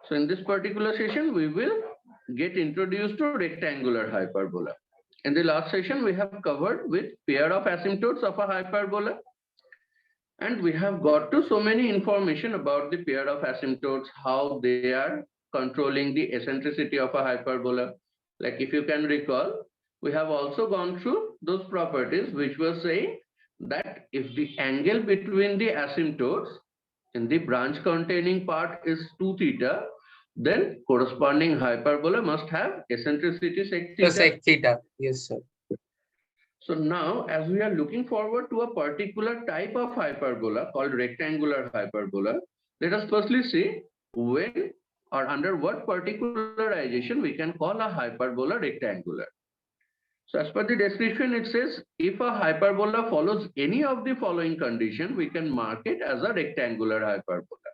So in this particular session, we will get introduced to rectangular hyperbola. In the last session, we have covered with pair of asymptotes of a hyperbola. And we have got to so many information about the pair of asymptotes, how they are controlling the eccentricity of a hyperbola. Like if you can recall, we have also gone through those properties which were saying that if the angle between the asymptotes in the branch containing part is 2 theta, then corresponding hyperbola must have eccentricity sec theta. Sec theta, yes, sir. So now, as we are looking forward to a particular type of hyperbola called rectangular hyperbola, let us firstly see when or under what particularization we can call a hyperbola rectangular. So as per the description, it says, if a hyperbola follows any of the following condition, we can mark it as a rectangular hyperbola.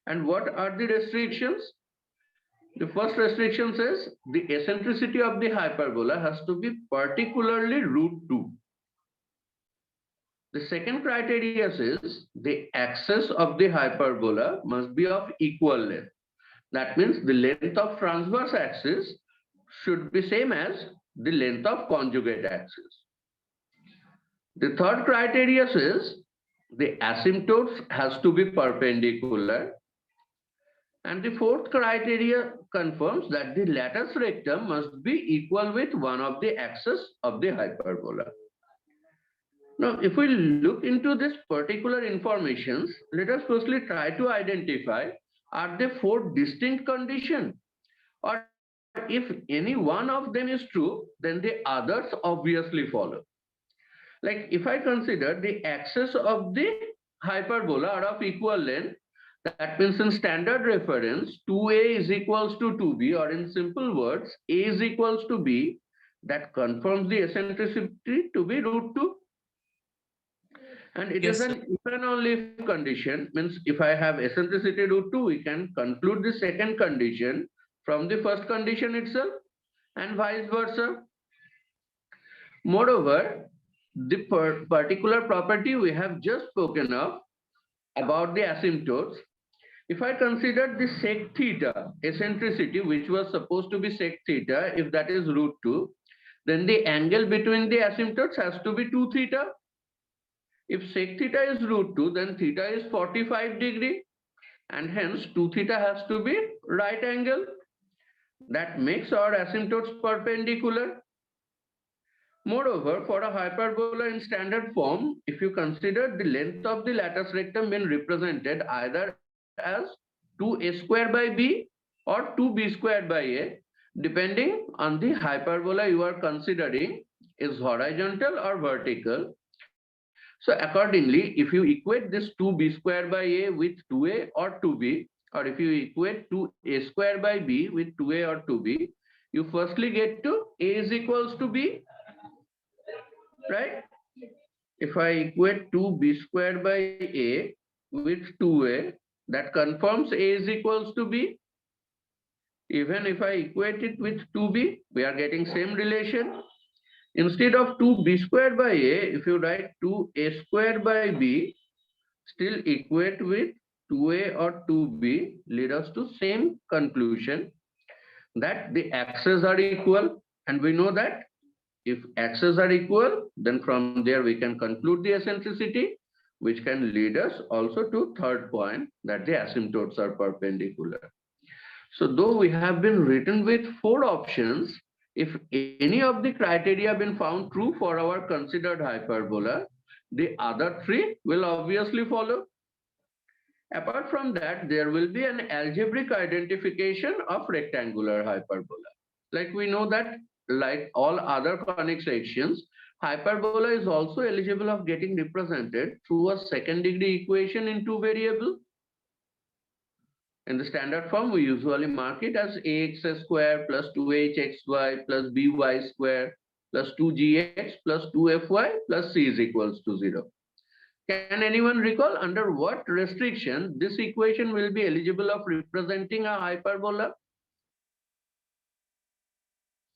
And what are the restrictions? The first restriction says the eccentricity of the hyperbola has to be particularly √2. The second criteria says the axis of the hyperbola must be of equal length. That means the length of transverse axis should be same as the length of conjugate axis. The third criteria says the asymptotes has to be perpendicular. And the fourth criteria confirms that the lattice rectum must be equal with one of the axes of the hyperbola. Now, if we look into this particular information, let us firstly try to identify, are there 4 distinct conditions? Or if any one of them is true, then the others obviously follow. Like if I consider the axes of the hyperbola are of equal length, that means in standard reference, 2a is equals to 2b, or in simple words, a is equals to b. That confirms the eccentricity to be √2. And it is an if and only if condition, means if I have eccentricity √2, we can conclude the second condition from the first condition itself, and vice versa. Moreover, the particular property we have just spoken of about the asymptotes, if I consider the sec theta eccentricity, which was supposed to be sec theta, if that is √2, then the angle between the asymptotes has to be 2 theta. If sec theta is √2, then theta is 45 degree, and hence 2 theta has to be right angle. That makes our asymptotes perpendicular. Moreover, for a hyperbola in standard form, if you consider the length of the lattice rectum being represented either as 2a square by b or 2b square by a, depending on the hyperbola you are considering is horizontal or vertical. So accordingly, if you equate this 2b square by a with 2a or 2b, or if you equate 2a square by b with 2a or 2b, you firstly get to a is equals to b, right? If I equate 2b square by a with 2a, that confirms a is equals to b. Even if I equate it with 2b, we are getting same relation. Instead of 2b square by a, if you write 2a square by b, still equate with 2a or 2b, lead us to same conclusion that the axes are equal. And we know that if axes are equal, then from there we can conclude the eccentricity, which can lead us also to third point, that the asymptotes are perpendicular. So though we have been written with 4 options, if any of the criteria have been found true for our considered hyperbola, the other 3 will obviously follow. Apart from that, there will be an algebraic identification of rectangular hyperbola. Like we know that, like all other conic sections, hyperbola is also eligible of getting represented through a second degree equation in 2 variables. In the standard form, we usually mark it as ax square plus 2hxy plus by square plus 2gx plus 2fy plus c is equals to 0. Can anyone recall under what restriction this equation will be eligible of representing a hyperbola?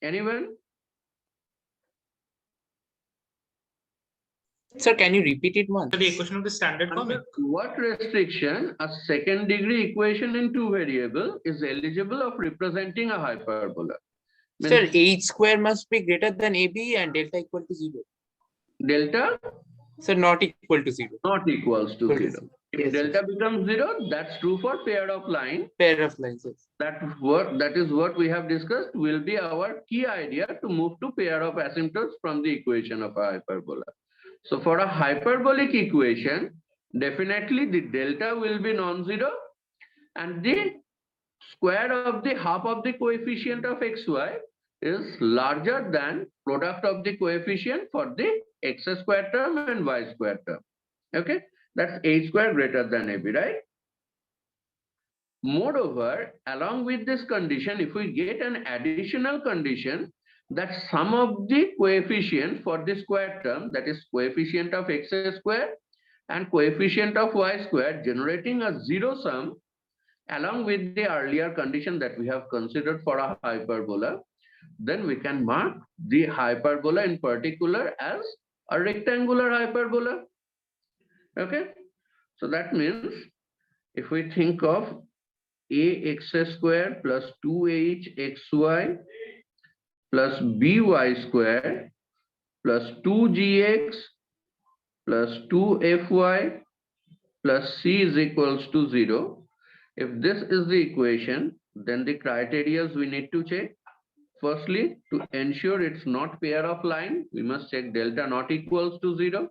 Anyone? Sir, can you repeat it once? The equation of the standard form. Under what restriction a second degree equation in two variable is eligible of representing a hyperbola? Sir, h square must be greater than ab and delta equal to 0. Delta? Sir, not equal to 0. Not equals to 0. If Yes, delta becomes 0, that's true for pair of line. Pair of lines. Yes. That is what we have discussed will be our key idea to move to pair of asymptotes from the equation of a hyperbola. So for a hyperbolic equation, definitely the delta will be non-zero and the square of the half of the coefficient of xy is larger than product of the coefficient for the x square term and y square term. Okay, that's a square greater than ab, right? Moreover, along with this condition, if we get an additional condition that sum of the coefficient for the square term, that is coefficient of x square and coefficient of y square, generating a zero sum, along with the earlier condition that we have considered for a hyperbola, then we can mark the hyperbola in particular as a rectangular hyperbola. Okay, so that means if we think of ax square plus 2hxy plus by square plus 2gx plus 2fy plus c is equals to 0. If this is the equation, then the criteria we need to check. Firstly, to ensure it's not pair of line, we must check delta not equals to 0.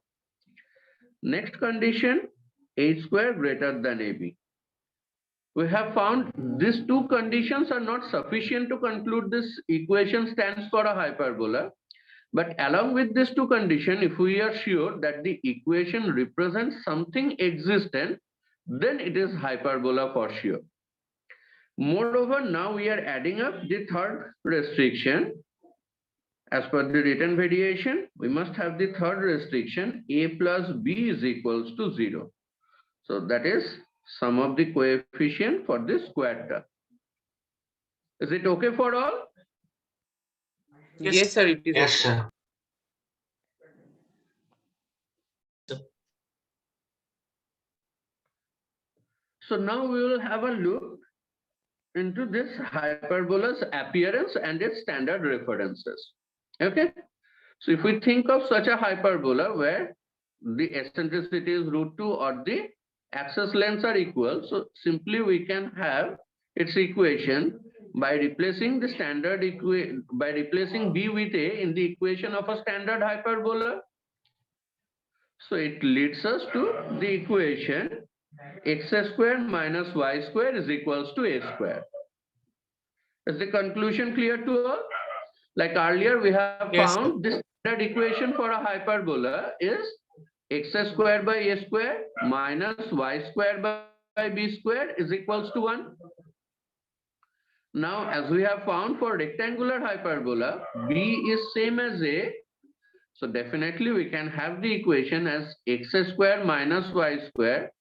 Next condition, a square greater than ab. We have found these two conditions are not sufficient to conclude this equation stands for a hyperbola. But along with these two conditions, if we are sure that the equation represents something existent, then it is hyperbola for sure. Moreover, now we are adding up the third restriction. As per the written variation, we must have the third restriction, a plus b is equals to 0. So that is sum of the coefficient for this square term. Is it okay for all? Yes, sir. It is. Yes, sir. So now we will have a look into this hyperbola's appearance and its standard references. Okay. So if we think of such a hyperbola where the eccentricity is √2 or the axis lengths are equal, so simply we can have its equation by replacing the standard by replacing b with a in the equation of a standard hyperbola. So it leads us to the equation x square minus y square is equals to a square. Is the conclusion clear to all? Like earlier, we have found this standard equation for a hyperbola is x square by a square minus y square by b square is equals to 1. Now, as we have found for rectangular hyperbola, b is same as a. So definitely we can have the equation as x square minus y square.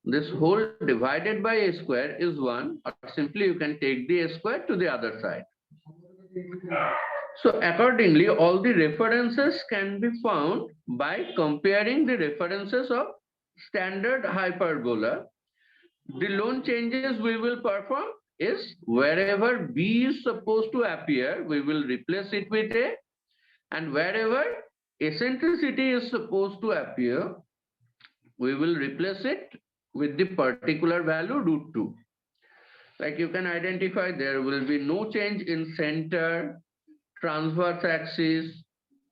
This whole divided by a square is 1, or simply you can take the a square to the other side. So accordingly, all the references can be found by comparing the references of standard hyperbola. The lone changes we will perform is wherever b is supposed to appear, we will replace it with a, and wherever eccentricity is supposed to appear, we will replace it with the particular value √2. Like you can identify, there will be no change in center, transverse axis,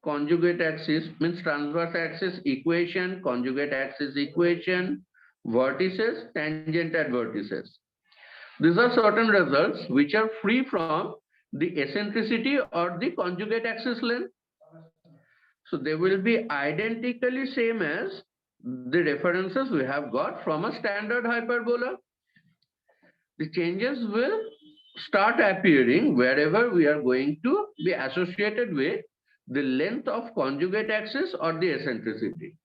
conjugate axis, means transverse axis equation, conjugate axis equation, vertices, tangent at vertices. These are certain results which are free from the eccentricity or the conjugate axis length. So they will be identically same as the references we have got from a standard hyperbola. The changes will start appearing wherever we are going to be associated with the length of conjugate axis or the eccentricity.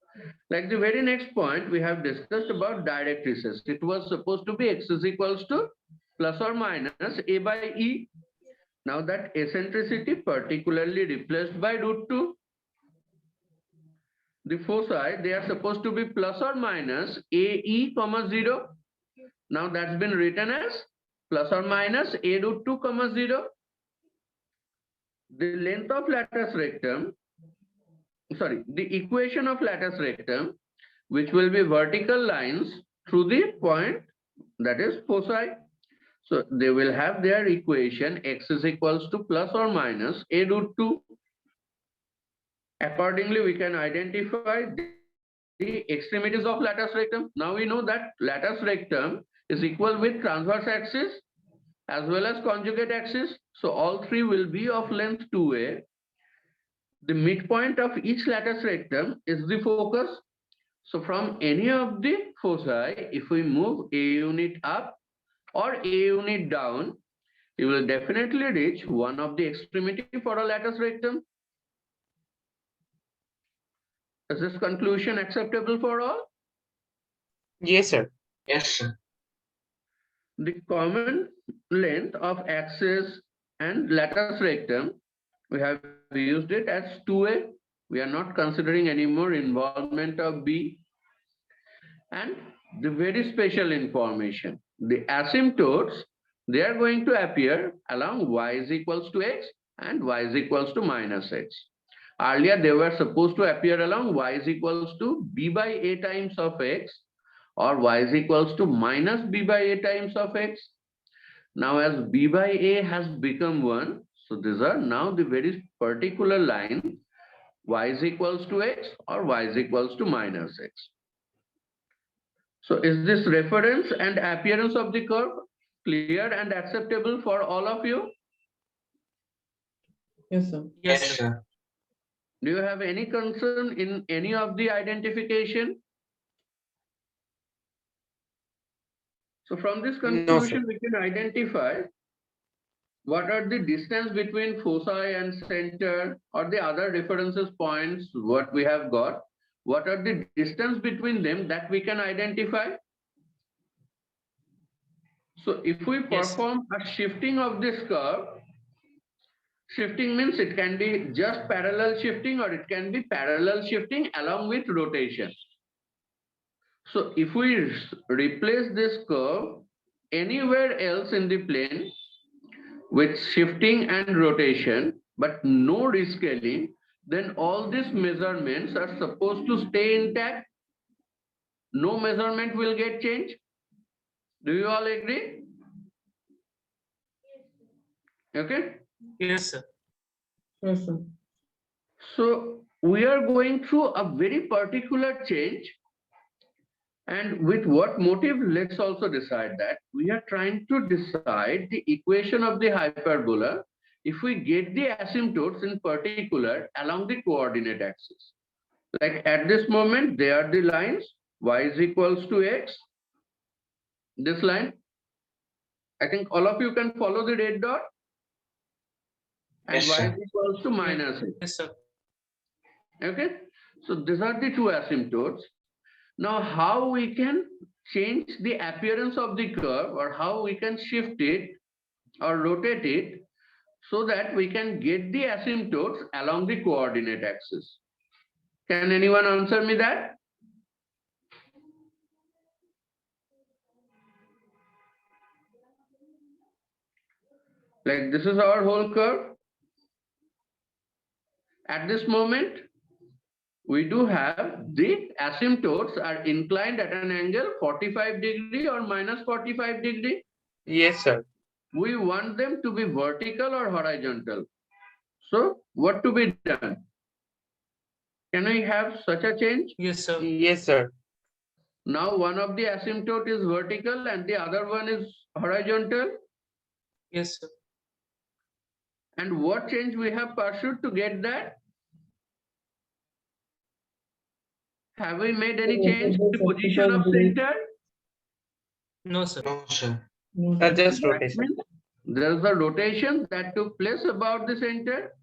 Like the very next point we have discussed about directrices. It was supposed to be x is equals to plus or minus a by e. Now that eccentricity particularly replaced by √2. the foci, they are supposed to be plus or minus AE, 0. Now that's been written as plus or minus A root 2, 0. The length of latus rectum, sorry, the equation of latus rectum, which will be vertical lines through the point, that is foci. So they will have their equation x is equals to plus or minus A root 2. Accordingly, we can identify the extremities of latus rectum. Now we know that latus rectum is equal with transverse axis as well as conjugate axis. So all three will be of length 2a. The midpoint of each latus rectum is the focus. So from any of the foci, if we move a unit up or a unit down, you will definitely reach one of the extremity for a latus rectum. Is this conclusion acceptable for all? Yes, sir. Yes, sir. The common length of axis and latus rectum, we have used it as 2a. We are not considering any more involvement of b. And the very special information, the asymptotes, they are going to appear along y is equals to x and y is equals to minus x. Earlier, they were supposed to appear along y is equals to b by a times of x, or y is equals to minus b by a times of x. Now as b by a has become 1, so these are now the very particular line y is equals to x or y is equals to minus x. So is this reference and appearance of the curve clear and acceptable for all of you? Yes, sir. Yes, sir. Do you have any concern in any of the identification? So from this conclusion, we can identify what are the distance between foci and center or the other references points what we have got. What are the distance between them that we can identify? So if we perform a shifting of this curve, shifting means it can be just parallel shifting or it can be parallel shifting along with rotation. So if we replace this curve anywhere else in the plane with shifting and rotation, but no rescaling, then all these measurements are supposed to stay intact. No measurement will get changed. Do you all agree? Okay. Yes, sir. Yes, sir. So we are going through a very particular change. And with what motive? Let's also decide that. We are trying to decide the equation of the hyperbola if we get the asymptotes in particular along the coordinate axis. Like at this moment, they are the lines y is equals to x. This line. I think all of you can follow the red dot. And Yes, y sir. is equals to minus x. Yes, sir. Okay. So these are the two asymptotes. Now, how we can change the appearance of the curve or how we can shift it or rotate it so that we can get the asymptotes along the coordinate axis. Can anyone answer me that? Like this is our whole curve. At this moment, we do have the asymptotes are inclined at an angle 45 degree or minus 45 degree. Yes, sir. We want them to be vertical or horizontal. So what to be done? Can we have such a change? Yes, sir. Yes, sir. Now one of the asymptote is vertical and the other one is horizontal. Yes, sir. And what change we have pursued to get that? Have we made any change in the position of center? No, sir. No, sir. No, sir. Just That rotation. means there is a rotation that took place about the center.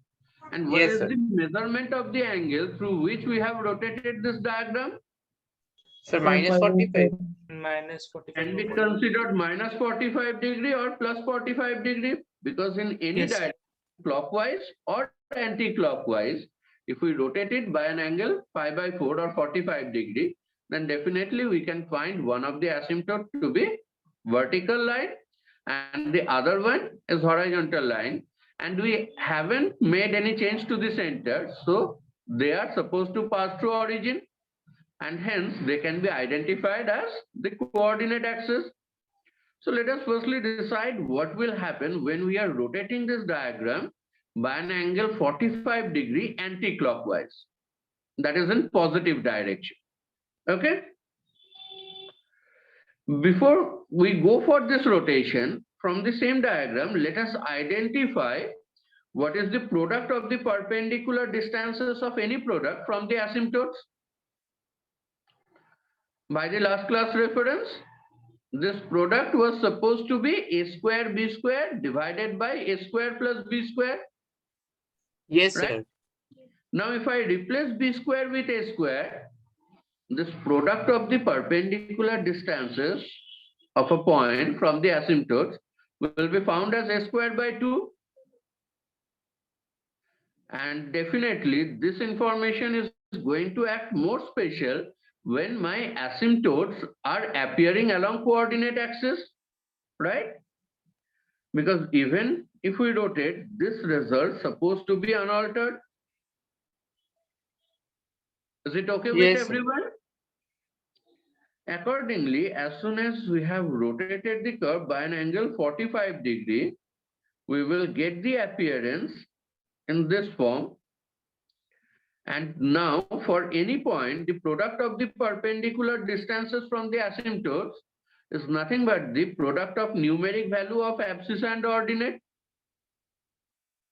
And what Yes, is sir. the measurement of the angle through which we have rotated this diagram? Sir, minus 45. Minus 45. Can be considered minus 45 degree or plus 45 degree, because in any Yes, sir. direction, clockwise or anti-clockwise, if we rotate it by an angle pi by 4 or 45 degree, then definitely we can find one of the asymptote to be vertical line and the other one is horizontal line. And we haven't made any change to the center, so they are supposed to pass through origin, and hence they can be identified as the coordinate axis. So let us firstly decide what will happen when we are rotating this diagram by an angle 45 degree anti-clockwise. That is in positive direction. Okay. Before we go for this rotation, from the same diagram, let us identify what is the product of the perpendicular distances of any product from the asymptotes. By the last class reference, this product was supposed to be a square b square divided by a square plus b square. Yes, Right? sir. Now, if I replace b square with a square, this product of the perpendicular distances of a point from the asymptotes will be found as a square by 2. And definitely this information is going to act more special when my asymptotes are appearing along coordinate axis, right? Because even if we rotate, this result supposed to be unaltered. Is it okay with Yes, sir. everyone? Accordingly, as soon as we have rotated the curve by an angle 45 degree, we will get the appearance in this form. And now for any point, the product of the perpendicular distances from the asymptotes is nothing but the product of numeric value of abscissa and ordinate.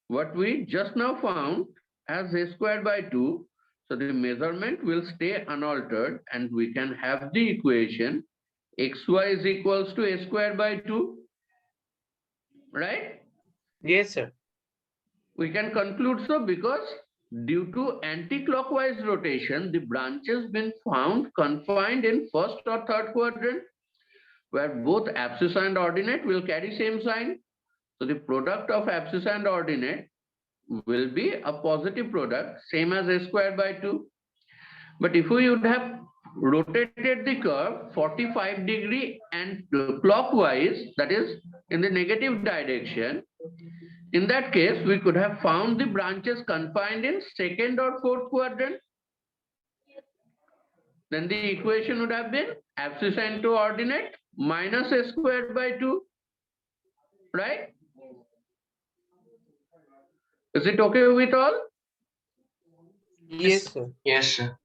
What we just now found as a square by 2. So the measurement will stay unaltered and we can have the equation xy is equals to a square by 2. Right? Yes, sir. We can conclude so because due to anti-clockwise rotation, the branches been found confined in first or third quadrant, where both abscissa and ordinate will carry same sign. So the product of abscissa and ordinate will be a positive product, same as a square by 2. But if we would have rotated the curve 45 degree and clockwise, that is in the negative direction, in that case, we could have found the branches confined in second or fourth quadrant. Then the equation would have been abscissa into ordinate minus a square by 2. Right? Is it okay with all? Yes, sir. Yes, sir.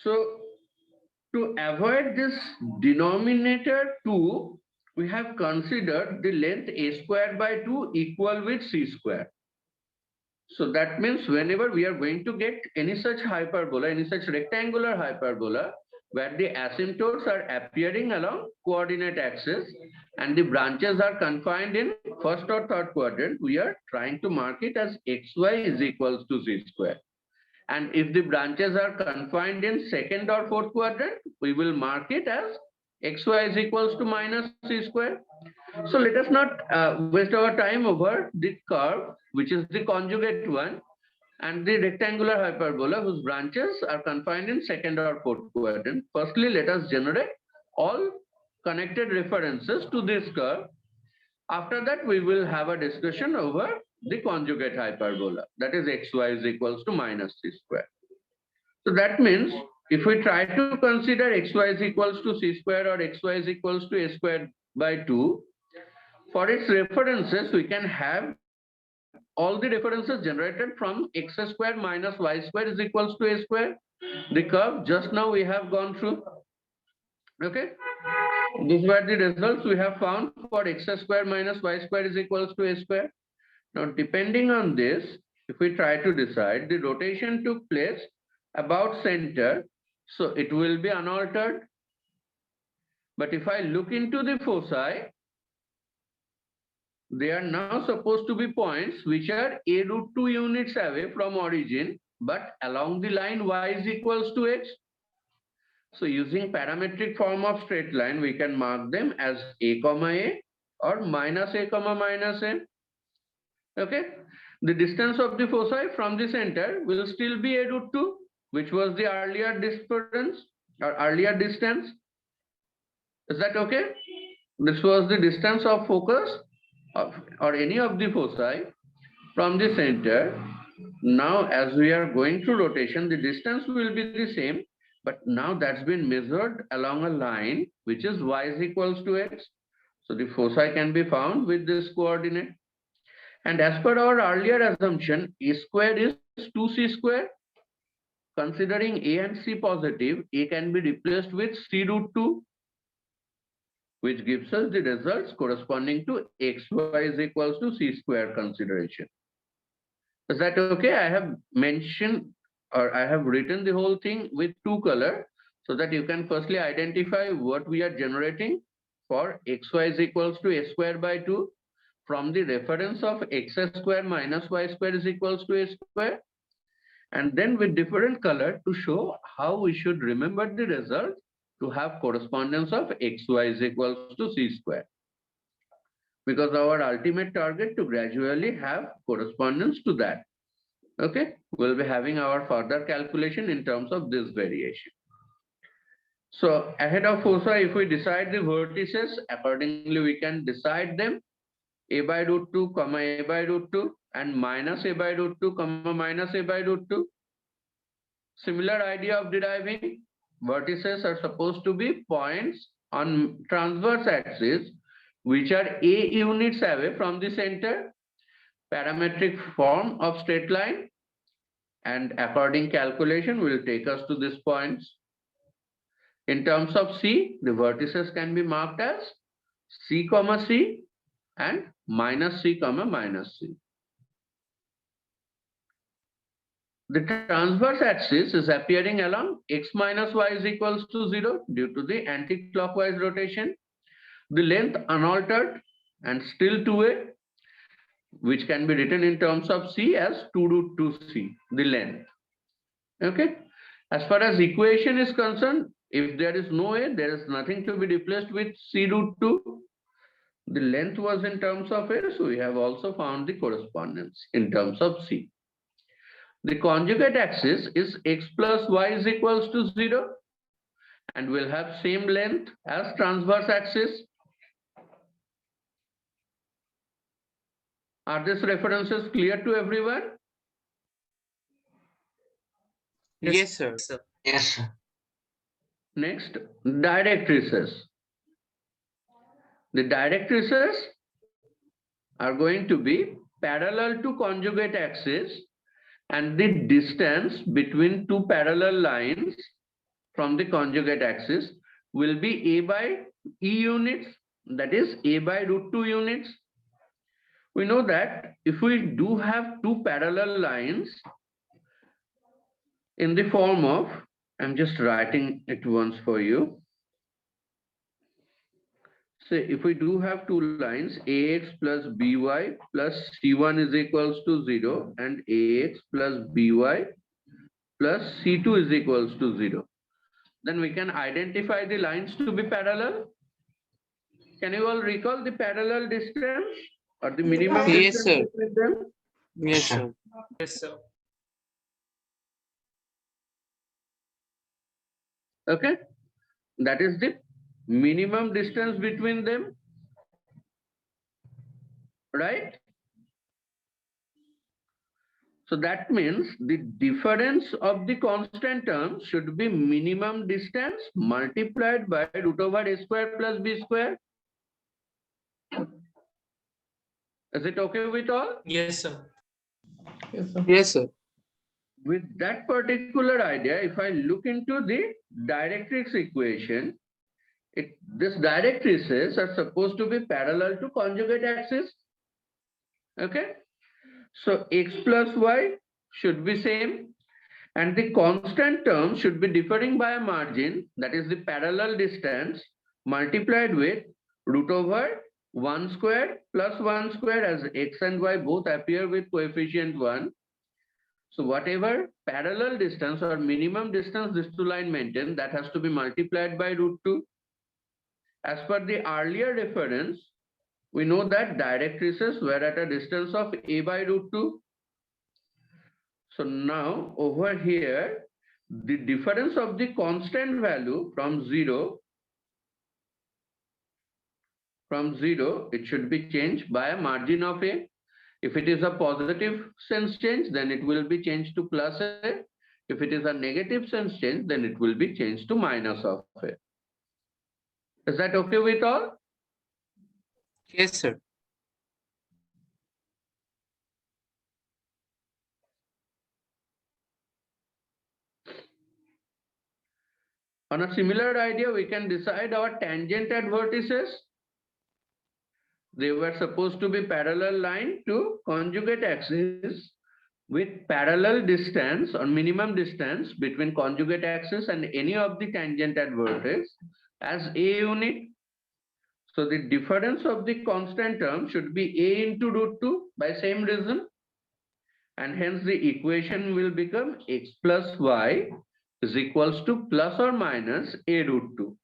So to avoid this denominator 2, we have considered the length a square by 2 equal with c square. So that means whenever we are going to get any such hyperbola, any such rectangular hyperbola, where the asymptotes are appearing along coordinate axis and the branches are confined in first or third quadrant, we are trying to mark it as xy is equals to c square. And if the branches are confined in second or fourth quadrant, we will mark it as xy is equals to minus c square. So let us not waste our time over the curve, which is the conjugate one, and the rectangular hyperbola whose branches are confined in second or fourth quadrant. Firstly, let us generate all connected references to this curve. After that, we will have a discussion over the conjugate hyperbola, that is xy is equals to minus c square. So that means if we try to consider xy is equals to c square or xy is equals to a square by 2, for its references, we can have all the references generated from x square minus y square is equals to a square. The curve just now we have gone through. Okay. These were the results we have found for x square minus y square is equals to a square. Now, depending on this, if we try to decide, the rotation took place about center, so it will be unaltered. But if I look into the foci, they are now supposed to be points which are a root 2 units away from origin, but along the line y is equals to x. So using parametric form of straight line, we can mark them as a comma a or minus a comma minus a. Okay. The distance of the foci from the center will still be a root 2, which was the earlier difference or earlier distance. Is that okay? This was the distance of focus of or any of the foci from the center. Now, as we are going through rotation, the distance will be the same, but now that's been measured along a line which is y is equals to x. So the foci can be found with this coordinate. And as per our earlier assumption, a square is 2c square. Considering a and c positive, a can be replaced with c root 2, which gives us the results corresponding to xy is equals to c square consideration. Is that okay? I have mentioned or I have written the whole thing with two color so that you can firstly identify what we are generating for xy is equals to a square by 2 from the reference of x square minus y square is equals to a square, and then with different color to show how we should remember the result to have correspondence of xy is equals to c square. Because our ultimate target to gradually have correspondence to that. Okay, we'll be having our further calculation in terms of this variation. So ahead of foci, if we decide the vertices, accordingly we can decide them a by root 2 comma a by root 2 and minus a by root 2 comma minus a by root 2. Similar idea of deriving. Vertices are supposed to be points on transverse axis which are a units away from the center, parametric form of straight line, and according calculation will take us to these points. In terms of C, the vertices can be marked as C comma C and minus C comma minus C. The transverse axis is appearing along x minus y is equals to 0 due to the anti-clockwise rotation. The length unaltered and still 2a, which can be written in terms of C as 2 root 2c, the length. Okay. As far as equation is concerned, if there is no a, there is nothing to be replaced with c root 2. The length was in terms of a, so we have also found the correspondence in terms of c. The conjugate axis is x plus y is equals to 0 and will have same length as transverse axis. Are these references clear to everyone? Yes, sir. Yes, sir. Next, directrices. The directrices are going to be parallel to conjugate axis, and the distance between two parallel lines from the conjugate axis will be a by e units, that is a by root 2 units. We know that if we do have two parallel lines in the form of, I'm just writing it once for you. So if we do have two lines, ax plus by plus c1 is equals to 0 and ax plus by plus c2 is equals to 0, then we can identify the lines to be parallel. Can you all recall the parallel distance or the minimum Yes, distance sir. between them? Yes, sir. Yes, sir. Okay, that is the minimum distance between them, right? So that means the difference of the constant term should be minimum distance multiplied by root over a square plus b square. Is it okay with all? Yes, sir. Yes, sir. Yes, sir. With that particular idea, if I look into the directrix equation, this directrices are supposed to be parallel to conjugate axis. Okay. So x plus y should be same and the constant term should be differing by a margin, that is the parallel distance multiplied with root over 1 square plus 1 square, as x and y both appear with coefficient 1. So whatever parallel distance or minimum distance these two lines maintain, that has to be multiplied by √2. As per the earlier reference, we know that directrices were at a distance of a by √2. So now over here, the difference of the constant value from zero, it should be changed by a margin of a. If it is a positive sense change, then it will be changed to plus a. If it is a negative sense change, then it will be changed to minus of a. Is that okay with all? Yes, sir. On a similar idea, we can decide our tangent at vertices. They were supposed to be parallel line to conjugate axis with parallel distance or minimum distance between conjugate axis and any of the tangent at vertex as a unit. So the difference of the constant term should be a into √2 by same reason. And hence the equation will become x plus y is equals to plus or minus a √2.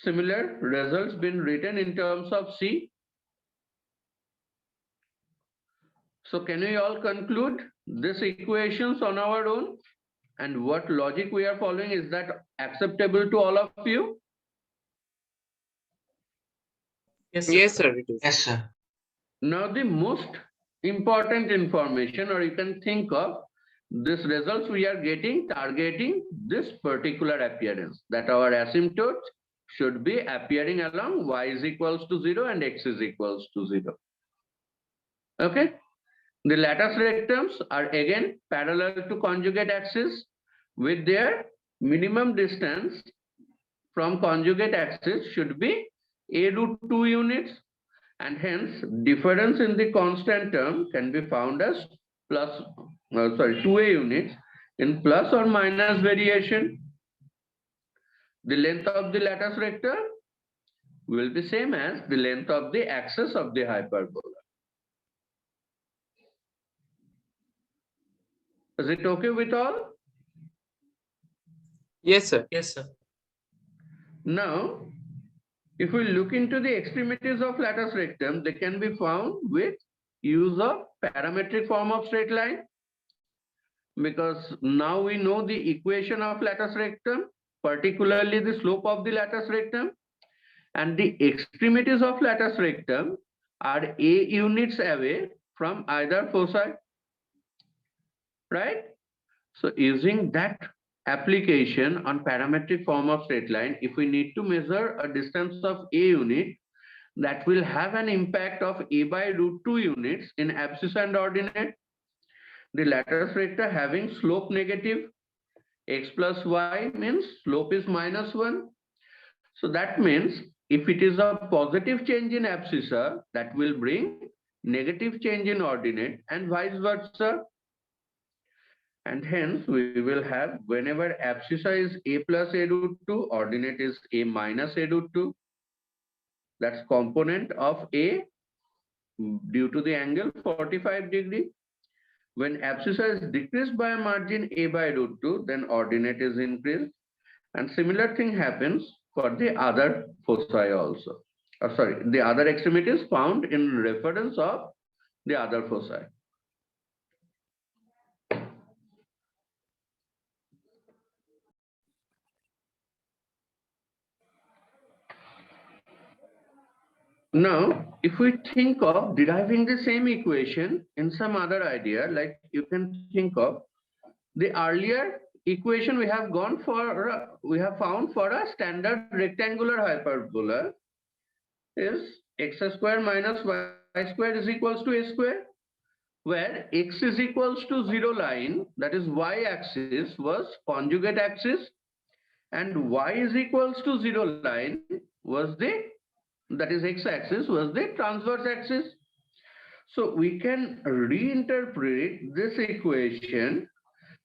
Similar results been written in terms of C. So can we all conclude these equations on our own? And what logic we are following, is that acceptable to all of you? Yes, sir. Yes, sir. It is. Yes, sir. Now the most important information, or you can think of this results we are getting targeting this particular appearance, that our asymptotes should be appearing along y is equals to 0 and x is equals to 0. Okay. The lattice rectums are again parallel to conjugate axis with their minimum distance from conjugate axis should be a √2 units, and hence difference in the constant term can be found as 2a units in plus or minus variation. The length of the lattice rectum will be same as the length of the axis of the hyperbola. Is it okay with all? Yes, sir. Yes, sir. Now, if we look into the extremities of lattice rectum, they can be found with use of parametric form of straight line. Because now we know the equation of lattice rectum, particularly the slope of the lattice rectum, and the extremities of lattice rectum are a units away from either foci. Right? So using that application on parametric form of straight line, if we need to measure a distance of a unit, that will have an impact of a by √2 units in abscissa and ordinate. The lattice recta having slope negative, x plus y means slope is -1. So that means if it is a positive change in abscissa, that will bring negative change in ordinate and vice versa. And hence we will have, whenever abscissa is a plus a √2, ordinate is a minus a √2. That's component of a due to the angle 45 degree. When abscissa is decreased by a margin a by √2, then ordinate is increased. And similar thing happens for the other foci also. The other extremities found in reference of the other foci. Now, if we think of deriving the same equation in some other idea, like you can think of the earlier equation we have found for a standard rectangular hyperbola is x square minus y square is equals to a square, where x is equals to 0 line, that is y axis, was conjugate axis, and y is equals to 0 line was that is x-axis, was the transverse axis. So we can reinterpret this equation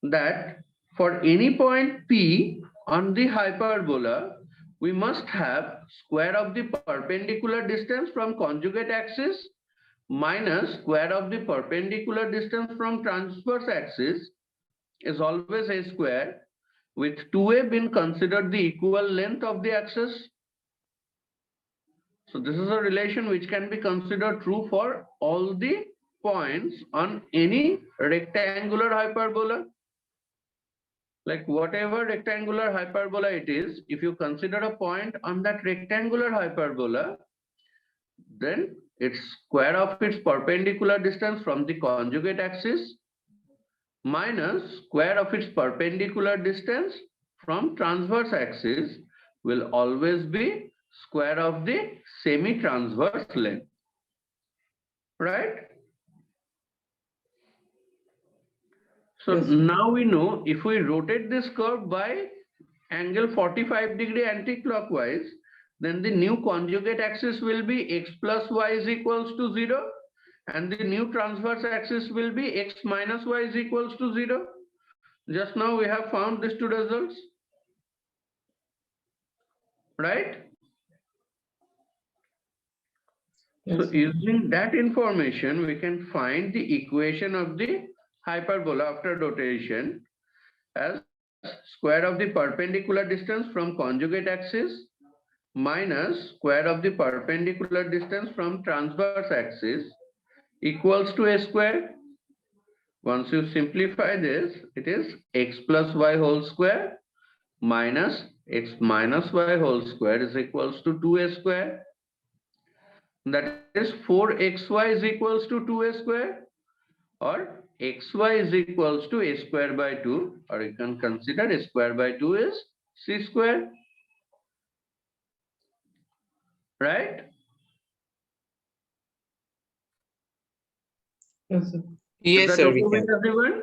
that for any point P on the hyperbola, we must have square of the perpendicular distance from conjugate axis minus square of the perpendicular distance from transverse axis is always a square, with 2a being considered the equal length of the axis. So this is a relation which can be considered true for all the points on any rectangular hyperbola. Like whatever rectangular hyperbola it is, if you consider a point on that rectangular hyperbola, then its square of its perpendicular distance from the conjugate axis minus square of its perpendicular distance from transverse axis will always be square of the semi-transverse length, right? So Yes. now we know if we rotate this curve by angle 45-degree anti-clockwise, then the new conjugate axis will be x plus y is equals to 0, and the new transverse axis will be x minus y is equals to 0. Just now we have found these two results, right? Yes. So using that information, we can find the equation of the hyperbola after rotation as square of the perpendicular distance from conjugate axis minus square of the perpendicular distance from transverse axis equals to a square. Once you simplify this, it is x plus y whole square minus x minus y whole square is equals to 2a square. That is 4xy is equals to 2a square, or xy is equals to a square by 2, or you can consider a square by 2 is c square, right? Yes, sir. Is Yes, that sir, okay we with can. everyone?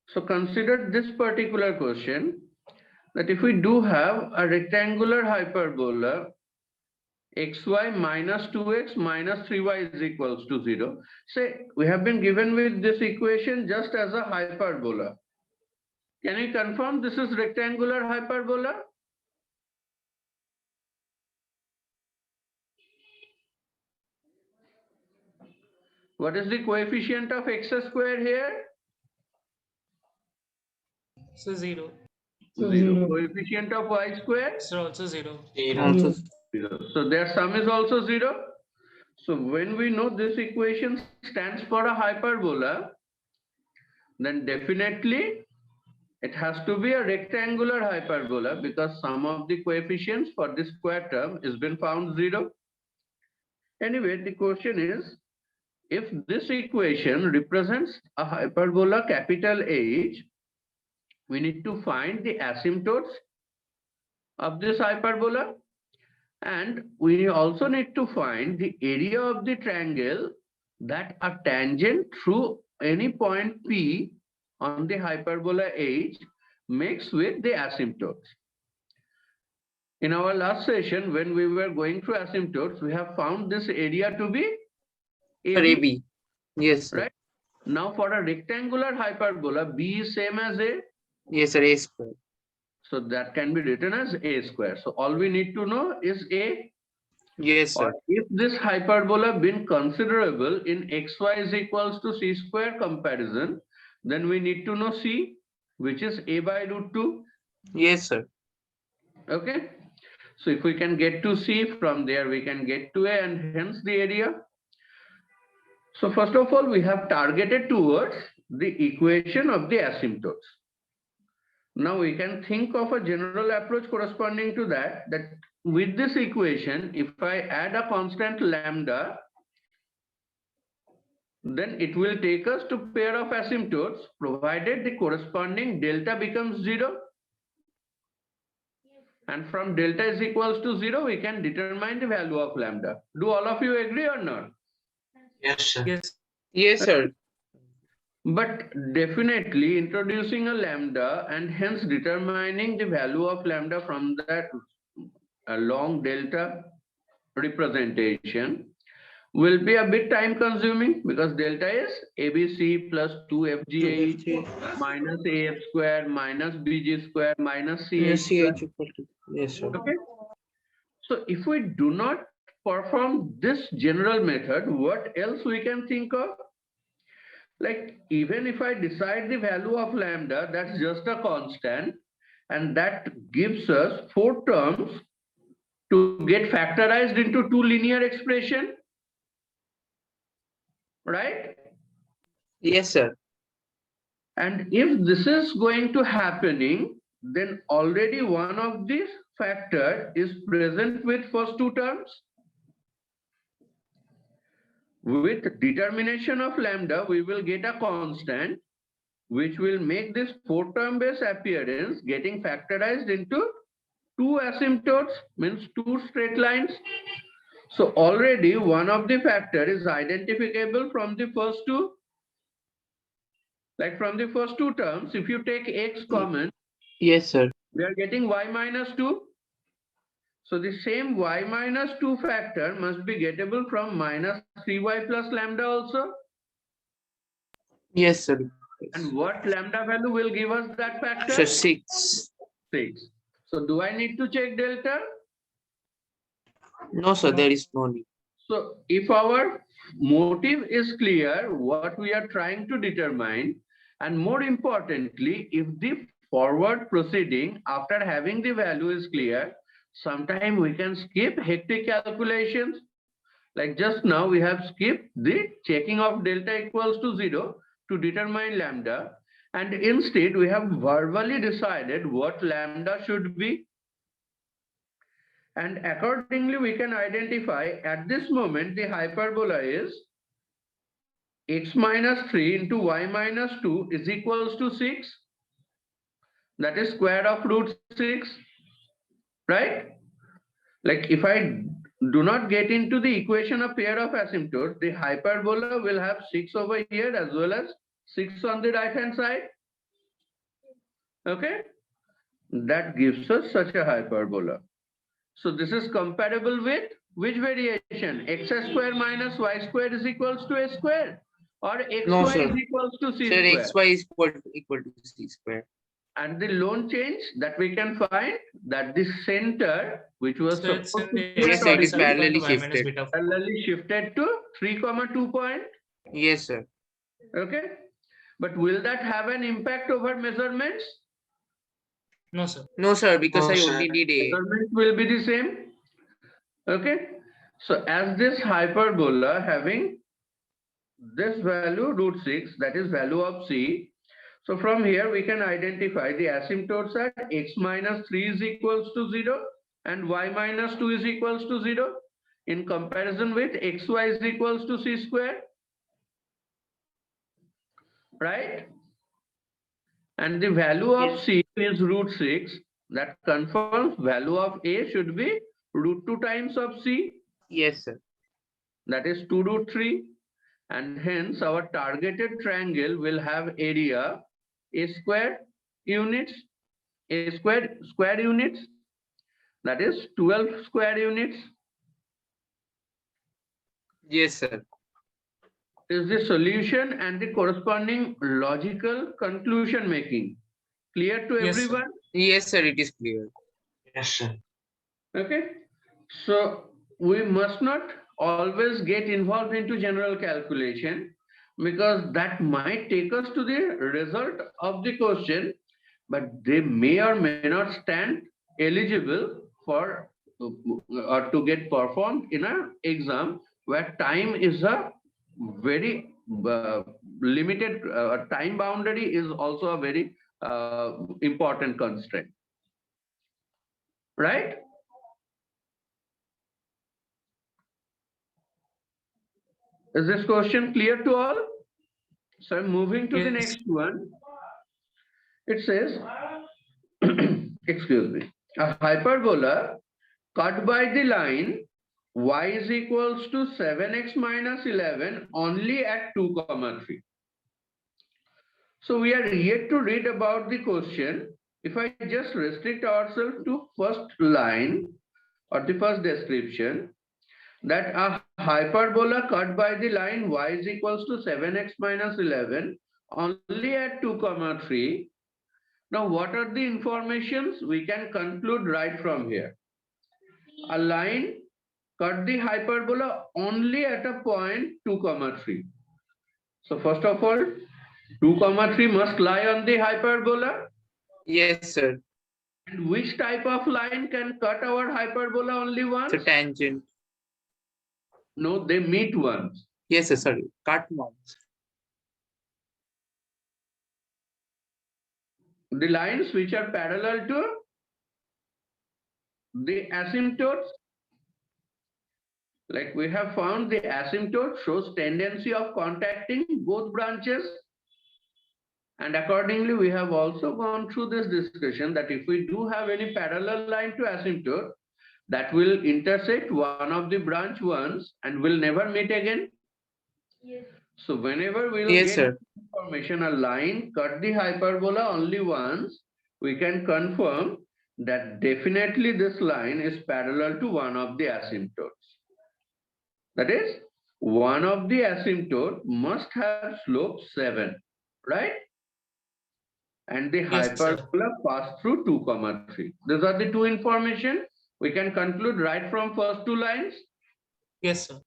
So consider this particular question, that if we do have a rectangular hyperbola xy minus 2x minus 3y is equals to 0. Say we have been given with this equation just as a hyperbola. Can you confirm this is rectangular hyperbola? What is the coefficient of x square here? So 0. So 0. 0. Coefficient of y square? So also 0. Also, 0. So their sum is also 0. So when we know this equation stands for a hyperbola, then definitely it has to be a rectangular hyperbola, because sum of the coefficients for this square term has been found 0. Anyway, the question is, if this equation represents a hyperbola capital H, we need to find the asymptotes of this hyperbola, and we also need to find the area of the triangle that are tangent through any point P on the hyperbola H mixed with the asymptotes. In our last session, when we were going through asymptotes, we have found this area to be for AB, AB. Yes, sir. right? Now for a rectangular hyperbola, B is same as A, Yes, sir, A square. so that can be written as A square. So all we need to know is A. Yes, Or sir. if this hyperbola been considerable in xy is equals to c square comparison, then we need to know c, which is a by root 2. Yes, sir. Okay. So if we can get to c, from there we can get to a, and hence the area. So first of all, we have targeted towards the equation of the asymptotes. Now we can think of a general approach corresponding to that, with this equation, if I add a constant lambda, then it will take us to pair of asymptotes, provided the corresponding delta becomes 0. And from delta is equals to 0, we can determine the value of lambda. Do all of you agree or not? Yes, sir. Yes. Yes, sir. But definitely introducing a lambda and hence determining the value of lambda from that long delta representation will be a bit time consuming, because delta is ABC plus 2FGH minus AF square minus BG square minus CH Yes, square. CH equal to. Yes, sir. Okay. So if we do not perform this general method, what else we can think of? Like even if I decide the value of lambda, that's just a constant, and that gives us 4 terms to get factorized into 2 linear expression, right? Yes, sir. And if this is going to happening, then already one of these factor is present with first 2 terms. With determination of lambda, we will get a constant which will make this 4-term base appearance getting factorized into 2 asymptotes, means 2 straight lines. So already one of the factor is identifiable from the first 2. Like from the first 2 terms, if you take x common, Yes, sir. we are getting y minus 2. So the same y minus 2 factor must be gettable from minus 3y plus lambda also. Yes, sir. And what lambda value will give us that factor? So 6. 6. So do I need to check delta? No, sir, there is no need. So if our motive is clear, what we are trying to determine, and more importantly, if the forward proceeding after having the value is clear, sometime we can skip hectic calculations. Like just now we have skipped the checking of delta equals to 0 to determine lambda, and instead we have verbally decided what lambda should be. And accordingly, we can identify at this moment the hyperbola is x minus 3 into y minus 2 is equals to 6. That is square of root 6, right? Like if I do not get into the equation of pair of asymptotes, the hyperbola will have 6 over here as well as 6 on the right hand side. Okay? That gives us such a hyperbola. So this is comparable with which variation? X square minus y square is equals to a square, or xy No, sir. is equals to c Sir, square. xy is equal to c square. And the lone change that we can find, that the center which was So it's supposed in to the be Yes, x sir, it is is equal to parallelly y minus shifted. beta 4. parallelly shifted to 3, 2 point. Yes, sir. Okay, but will that have an impact over measurements? No, sir. No, sir, because No, I sir. only need a. Measurements will be the same. Okay, so as this hyperbola having this value root 6, that is value of c. So from here we can identify the asymptotes at x minus 3 is equals to 0 and y minus 2 is equals to 0 in comparison with xy is equals to c square, right? And the value of c is root 6. That confirms value of a should be root 2 times of c. Yes, sir. That is 2 root 3. And hence our targeted triangle will have area a square units, a square units, that is 12 square units. Yes, sir. Is the solution and the corresponding logical conclusion making clear to Yes, sir. everyone? Yes, sir, it is clear. Yes, sir. Okay, so we must not always get involved into general calculation, because that might take us to the result of the question, but they may or may not stand eligible for or to get performed in an exam where time is a very limited, time boundary is also a very important constraint, right? Is this question clear to all? So I'm moving to the Yes. next one. It says, excuse me, a hyperbola cut by the line y is equals to 7x minus 11 only at 2, 3. So we are yet to read about the question. If I just restrict ourselves to first line or the first description, that a hyperbola cut by the line y is equals to 7x minus 11 only at 2, 3. Now, what are the informations we can conclude right from here? a line cut the hyperbola only at a point 2, 3. So first of all, 2, 3 must lie on the hyperbola. Yes, sir. And which type of line can cut our hyperbola only once? It's a tangent. No, they meet once. Yes, sir. Sorry. Cut once. The lines which are parallel to the asymptotes, like we have found, the asymptote shows tendency of contacting both branches. And accordingly, we have also gone through this discussion that if we do have any parallel line to asymptote, that will intersect one of the branch once and will never meet again. Yes. So whenever we will Yes, get sir. information, a line cut the hyperbola only once, we can confirm that definitely this line is parallel to one of the asymptotes. That is, one of the asymptote must have slope 7, right? And the Yes, sir. hyperbola pass through 2, 3. These are the two information we can conclude right from first two lines. Yes, sir.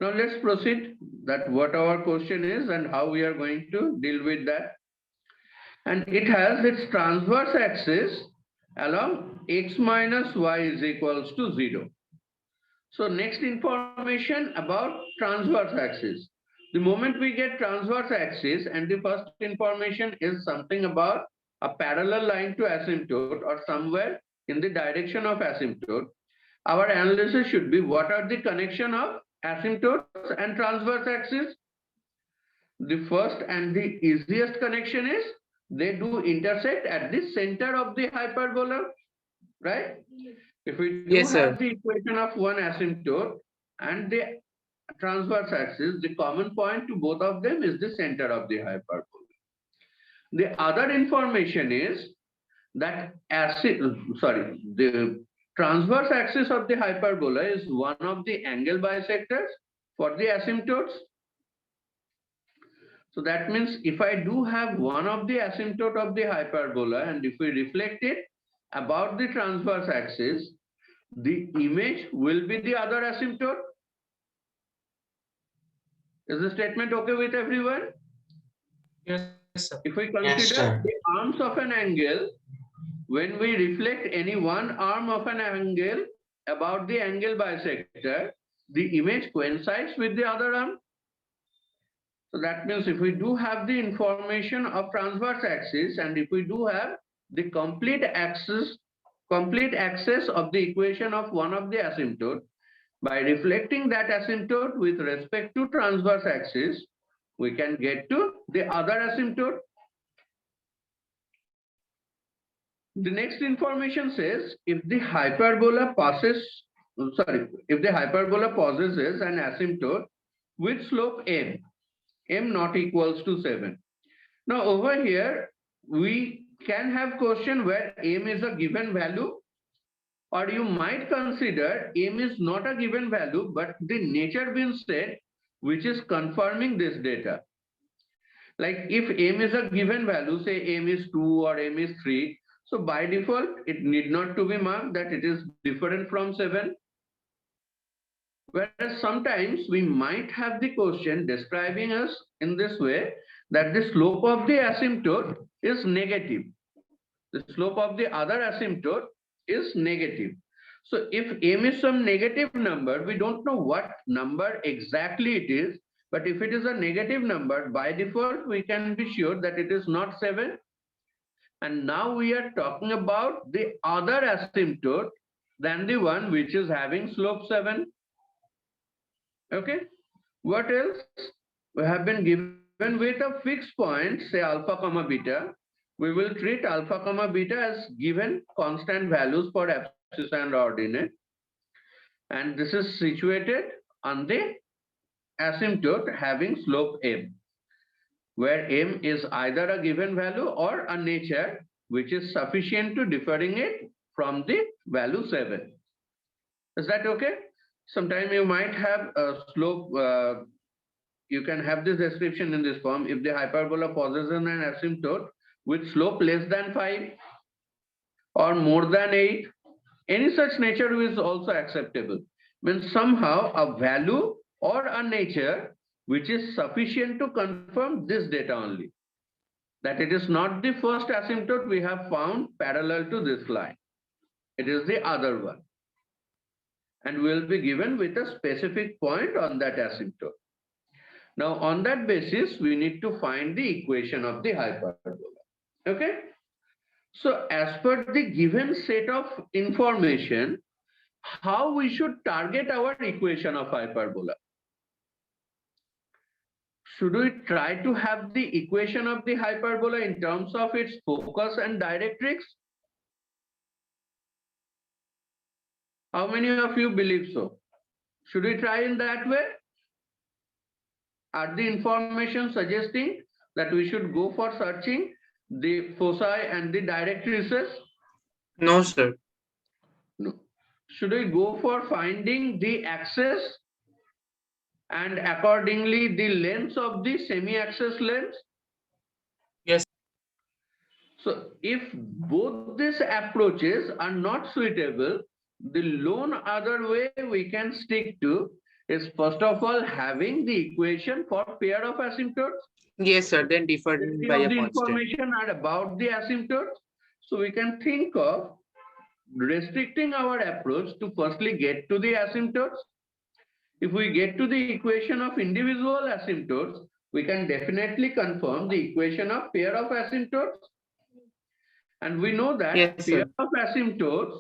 Now let's proceed that what our question is and how we are going to deal with that. And it has its transverse axis along x minus y is equals to 0. So next information about transverse axis. The moment we get transverse axis, and the first information is something about a parallel line to asymptote or somewhere in the direction of asymptote, our analysis should be what are the connection of asymptotes and transverse axis. The first and the easiest connection is they do intersect at the center of the hyperbola, right? If we do Yes, sir. have the equation of one asymptote and the transverse axis, the common point to both of them is the center of the hyperbola. The other information is that the transverse axis of the hyperbola is one of the angle bisectors for the asymptotes. So that means if I do have one of the asymptote of the hyperbola and if we reflect it about the transverse axis, the image will be the other asymptote. Is the statement okay with everyone? Yes, sir. If we Yes, consider sir. the arms of an angle, when we reflect any one arm of an angle about the angle bisector, the image coincides with the other arm. So that means if we do have the information of transverse axis and if we do have the complete access of the equation of one of the asymptote, by reflecting that asymptote with respect to transverse axis, we can get to the other asymptote. The next information says if the hyperbola possesses an asymptote with slope m not equals to 7. Now over here, we can have question where m is a given value, or you might consider m is not a given value, but the nature being said, which is confirming this data. Like if m is a given value, say m is 2 or m is 3, so by default, it need not to be marked that it is different from 7. Whereas sometimes we might have the question describing us in this way that the slope of the asymptote is negative. The slope of the other asymptote is negative. So if m is some negative number, we don't know what number exactly it is, but if it is a negative number, by default, we can be sure that it is not 7. And now we are talking about the other asymptote than the one which is having slope 7. Okay, what else? We have been given with a fixed point, say alpha comma beta. We will treat alpha comma beta as given constant values for abscissa and ordinate. And this is situated on the asymptote having slope m, where m is either a given value or a nature which is sufficient to differing it from the value 7. Is that okay? Sometime you might have a slope, you can have this description in this form. If the hyperbola possesses an asymptote with slope less than 5 or more than 8, Any such nature is also acceptable. Means somehow a value or a nature which is sufficient to confirm this data only. That it is not the first asymptote we have found parallel to this line. It is the other one. And will be given with a specific point on that asymptote. Now, on that basis, we need to find the equation of the hyperbola. Okay? So, as per the given set of information, how we should target our equation of hyperbola? Should we try to have the equation of the hyperbola in terms of its focus and directrix? How many of you believe so? Should we try in that way? Are the information suggesting that we should go for searching the foci and the directrices? No, sir. No. Should we go for finding the axis and accordingly the lengths of the semi-axis lengths? Yes. So if both these approaches are not suitable, the lone other way we can stick to is first of all having the equation for pair of asymptotes. Yes, sir. Then different Many by of a the constant. information are about the asymptotes. So we can think of restricting our approach to firstly get to the asymptotes. If we get to the equation of individual asymptotes, we can definitely confirm the equation of pair of asymptotes. And we know that Yes, pair sir. of asymptotes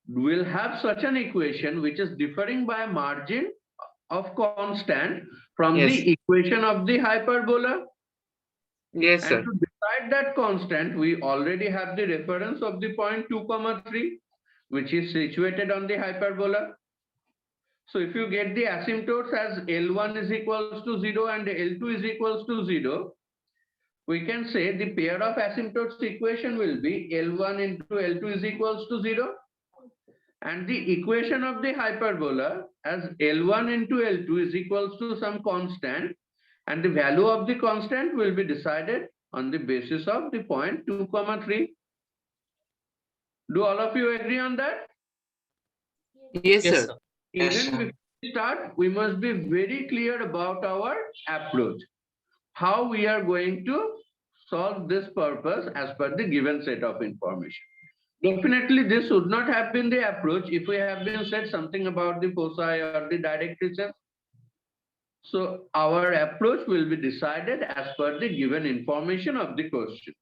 will have such an equation which is differing by a margin of constant from Yes. the equation of the hyperbola. Yes, sir. And to decide that constant, we already have the reference of the point 2, 3, which is situated on the hyperbola. So if you get the asymptotes as L1 is equals to 0 and L2 is equals to 0, we can say the pair of asymptotes equation will be L1 into L2 is equals to 0. And the equation of the hyperbola as L1 into L2 is equals to some constant, and the value of the constant will be decided on the basis of the point 2, 3. Do all of you agree on that? Yes, Yes, sir. sir. Yes, Even sir. before we start, we must be very clear about our approach. How we are going to solve this purpose as per the given set of information. Definitely, this would not have been the approach if we have been said something about the foci or the directrices. So our approach will be decided as per the given information of the question.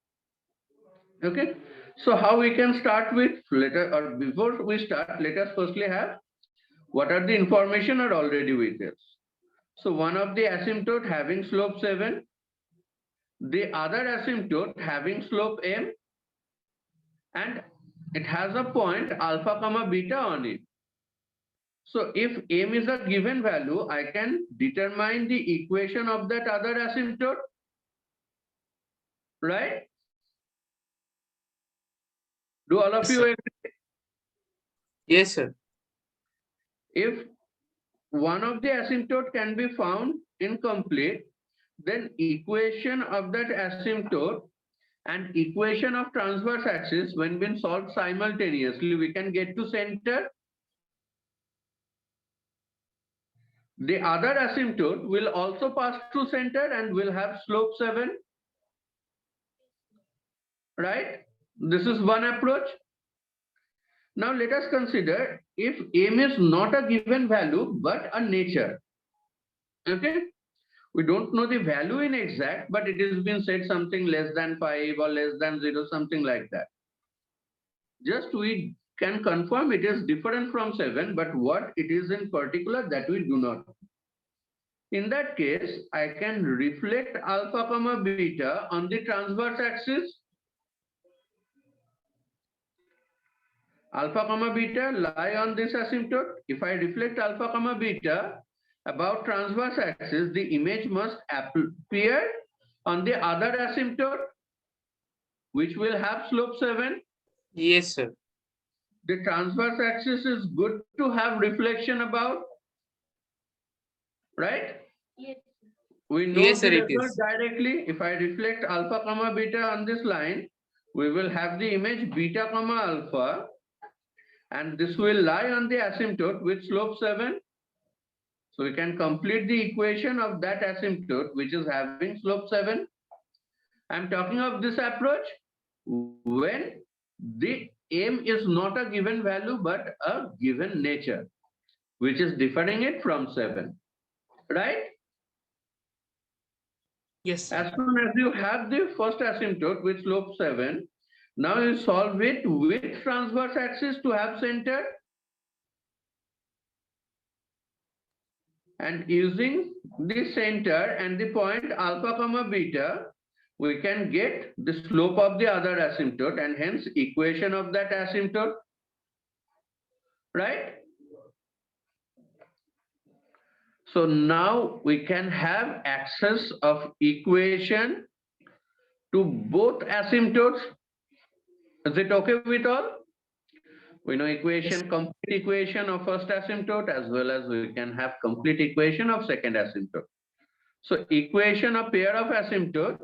Okay. So how we can start with, or before we start, let us firstly have what are the information are already with us. So one of the asymptote having slope 7, the other asymptote having slope m, and it has a point alpha comma beta on it. So if m is a given value, I can determine the equation of that other asymptote, right? Do all of Yes, you sir. agree? Yes, sir. If one of the asymptote can be found incomplete, then equation of that asymptote and equation of transverse axis when being solved simultaneously, we can get to center. The other asymptote will also pass through center and will have slope 7, right? This is one approach. Now let us consider if m is not a given value but a nature. Okay, we don't know the value in exact, but it has been said something less than 5 or less than 0, something like that. Just we can confirm it is different from 7, but what it is in particular that we do not. In that case, I can reflect alpha comma beta on the transverse axis. Alpha comma beta lie on this asymptote. If I reflect alpha comma beta about transverse axis, the image must appear on the other asymptote, which will have slope 7. Yes, sir. The transverse axis is good to have reflection about, right? Yes. We know Yes, sir, the it result is. directly. If I reflect alpha comma beta on this line, we will have the image beta comma alpha, and this will lie on the asymptote with slope 7. So we can complete the equation of that asymptote which is having slope 7. I'm talking of this approach when the m is not a given value but a given nature, which is differing it from 7, right? Yes, sir. As soon as you have the first asymptote with slope 7, now you solve it with transverse axis to have center, and using the center and the point alpha comma beta, we can get the slope of the other asymptote and hence equation of that asymptote, right? So now we can have access of equation to both asymptotes. Is it okay with all? We know equation, complete equation of first asymptote as well as we can have complete equation of second asymptote. So equation of pair of asymptote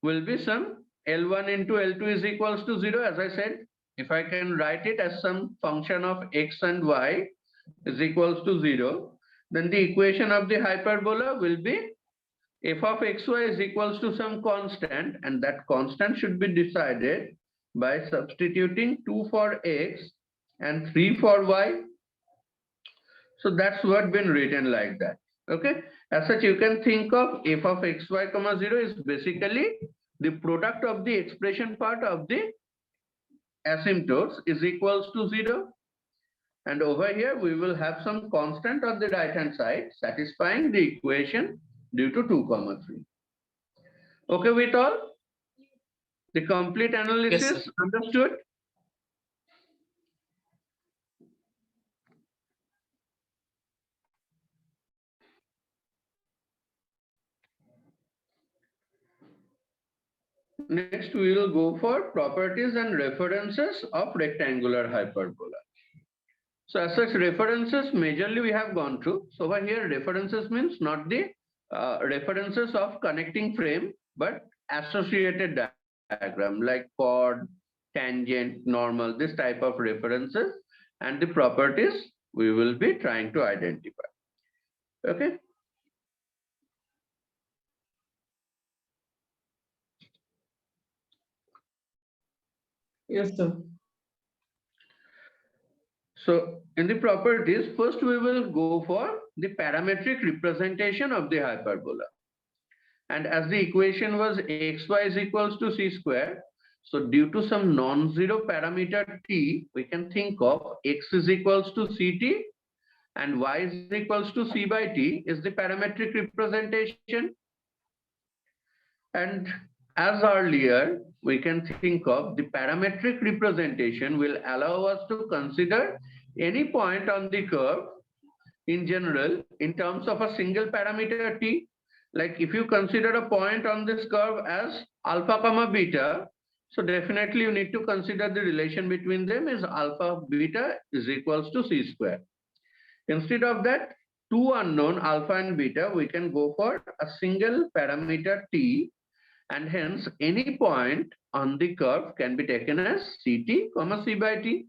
will be some L1 into L2 is equals to 0. As I said, if I can write it as some function of x and y is equals to 0, then the equation of the hyperbola will be f of xy is equals to some constant, and that constant should be decided by substituting 2 for x and 3 for y. So that's what been written like that. Okay. As such, you can think of f of xy comma 0 is basically the product of the expression part of the asymptotes is equals to 0. And over here, we will have some constant on the right hand side satisfying the equation due to 2 comma 3. Okay with all? The complete analysis understood? Next, we will go for properties and references of rectangular hyperbola. So as such, references majorly we have gone through. So over here, references means not the references of connecting frame, but associated diagram like chord, tangent, normal, this type of references, and the properties we will be trying to identify. Okay. Yes, sir. So in the properties, first we will go for the parametric representation of the hyperbola. And as the equation was xy is equals to c square, so due to some non-zero parameter t, we can think of x is equals to ct and y is equals to c by t is the parametric representation. And as earlier, we can think of the parametric representation will allow us to consider any point on the curve in general in terms of a single parameter t. Like if you consider a point on this curve as alpha comma beta, so definitely you need to consider the relation between them is alpha beta is equals to c square. Instead of that, two unknown alpha and beta, we can go for a single parameter t, and hence any point on the curve can be taken as ct comma c by t.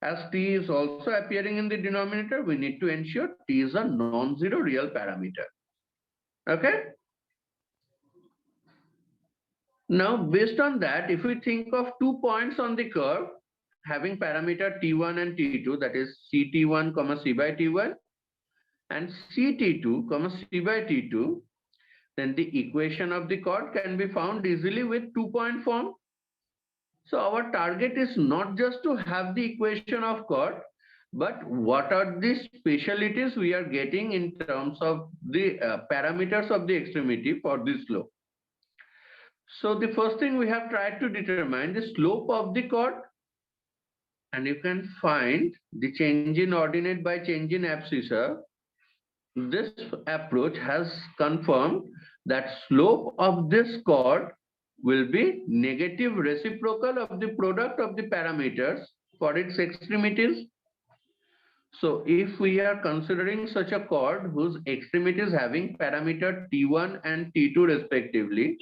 As t is also appearing in the denominator, we need to ensure t is a non-zero real parameter. Okay. Now, based on that, if we think of 2 points on the curve having parameter t1 and t2, that is ct1 comma c by t1 and ct2 comma c by t2, then the equation of the chord can be found easily with 2-point form. So our target is not just to have the equation of chord, but what are the specialties we are getting in terms of the parameters of the extremity for this slope. So the first thing we have tried to determine the slope of the chord, and you can find the change in ordinate by change in abscissa. This approach has confirmed that slope of this chord will be negative reciprocal of the product of the parameters for its extremities. So if we are considering such a chord whose extremities having parameter t1 and t2 respectively,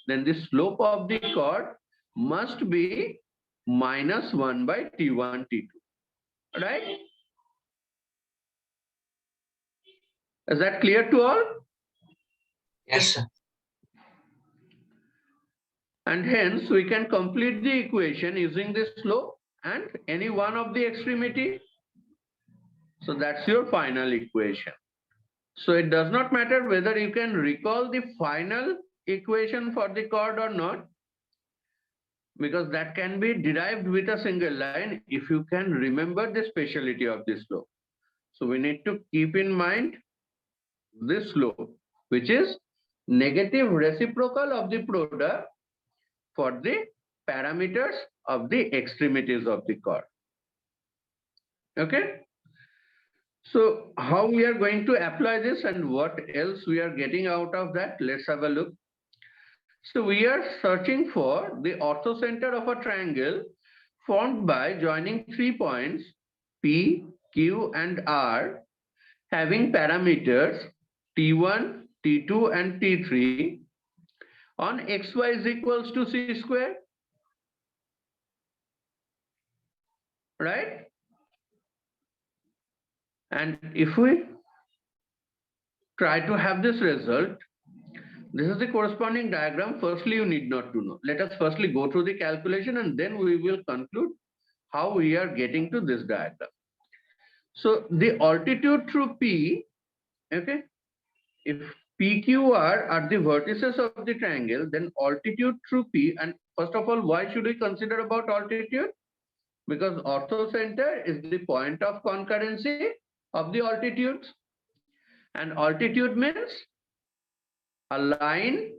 then the slope of the chord must be minus 1 by T1, T2. Right? Is that clear to all? Yes, sir. And hence we can complete the equation using this slope and any one of the extremity. So that's your final equation. So it does not matter whether you can recall the final equation for the chord or not, because that can be derived with a single line if you can remember the speciality of this slope. So we need to keep in mind this slope, which is negative reciprocal of the product for the parameters of the extremities of the chord. Okay. So how we are going to apply this and what else we are getting out of that? Let's have a look. So we are searching for the orthocenter of a triangle formed by joining 3 points P, Q, and R having parameters T1, T2, and T3 on xy is equals to c square. Right? And if we try to have this result, this is the corresponding diagram. Firstly, you need not to know. Let us firstly go through the calculation and then we will conclude how we are getting to this diagram. So the altitude through P, okay, if PQR are the vertices of the triangle, then altitude through P, and first of all, why should we consider about altitude? Because orthocenter is the point of concurrency of the altitudes. And altitude means a line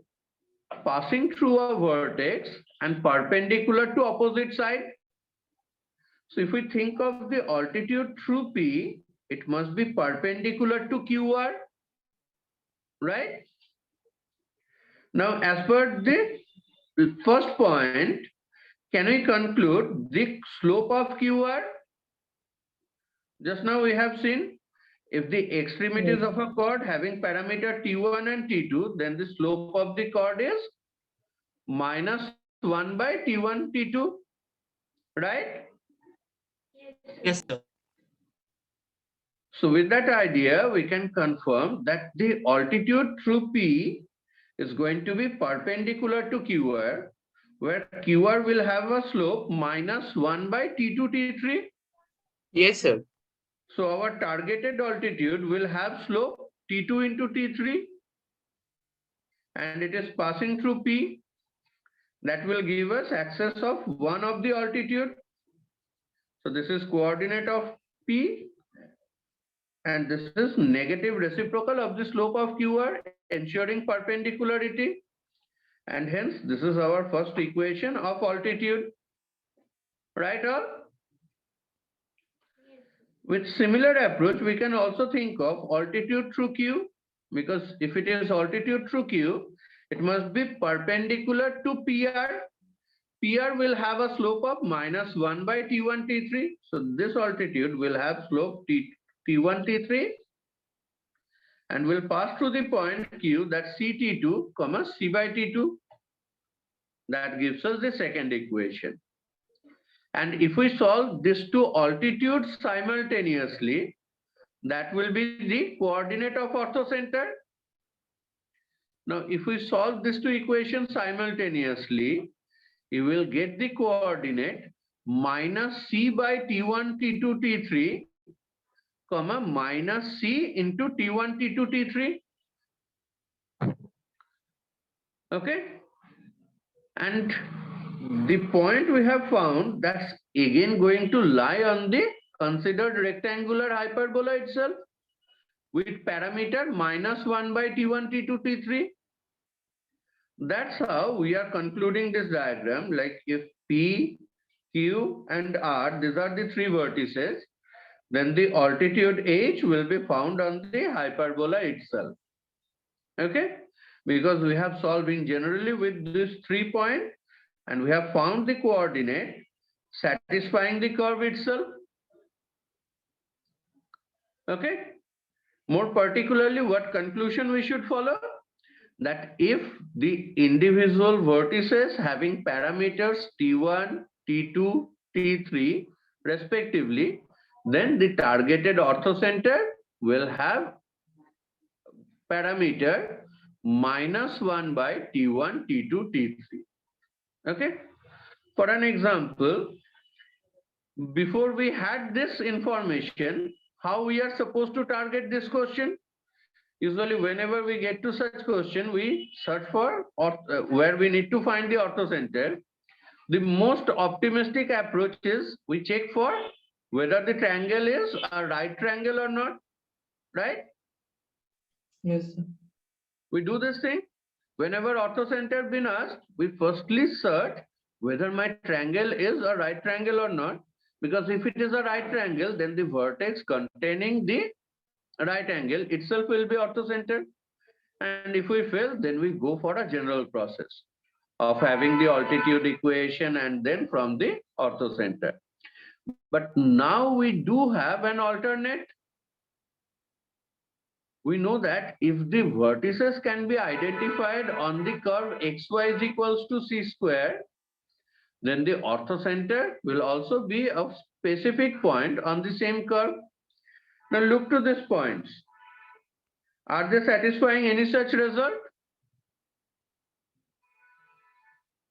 passing through a vertex and perpendicular to opposite side. So if we think of the altitude through P, it must be perpendicular to QR, right? Now, as per the first point, can we conclude the slope of QR? Just now we have seen if the extremities of a chord having parameter T1 and T2, then the slope of the chord is minus 1 by T1, T2, right? Yes, sir. So with that idea, we can confirm that the altitude through P is going to be perpendicular to QR, where QR will have a slope minus 1 by T2, T3. Yes, sir. So our targeted altitude will have slope T2 into T3, and it is passing through P. That will give us access of one of the altitude. So this is coordinate of P, and this is negative reciprocal of the slope of QR, ensuring perpendicularity. And hence, this is our first equation of altitude. Right all? With similar approach, we can also think of altitude through Q, because if it is altitude through Q, it must be perpendicular to PR. PR will have a slope of minus 1 by T1, T3. So this altitude will have slope T1, T3 and will pass through the point Q, that's CT2, comma C by T2. That gives us the second equation. And if we solve these two altitudes simultaneously, that will be the coordinate of orthocenter. Now, if we solve these two equations simultaneously, you will get the coordinate minus C by T1, T2, T3, comma minus C into T1, T2, T3. Okay. And the point we have found, that's again going to lie on the considered rectangular hyperbola itself with parameter minus 1 by T1, T2, T3. That's how we are concluding this diagram. Like if P, Q, and R, these are the three vertices, then the altitude H will be found on the hyperbola itself. Okay? Because we have solving generally with this 3 point and we have found the coordinate satisfying the curve itself. Okay? More particularly, what conclusion we should follow? That if the individual vertices having parameters T1, T2, T3 respectively, then the targeted orthocenter will have parameter -1 by T1, T2, T3. Okay. For an example, before we had this information, how we are supposed to target this question? Usually, whenever we get to such question, we search for where we need to find the orthocenter. The most optimistic approach is we check for whether the triangle is a right triangle or not, right? Yes, sir. We do this thing. Whenever orthocenter been asked, we firstly search whether my triangle is a right triangle or not. Because if it is a right triangle, then the vertex containing the right angle itself will be orthocenter. And if we fail, then we go for a general process of having the altitude equation and then from the orthocenter. But now we do have an alternate. We know that if the vertices can be identified on the curve xy is equals to c square, then the orthocenter will also be a specific point on the same curve. Now look to these points. Are they satisfying any such result?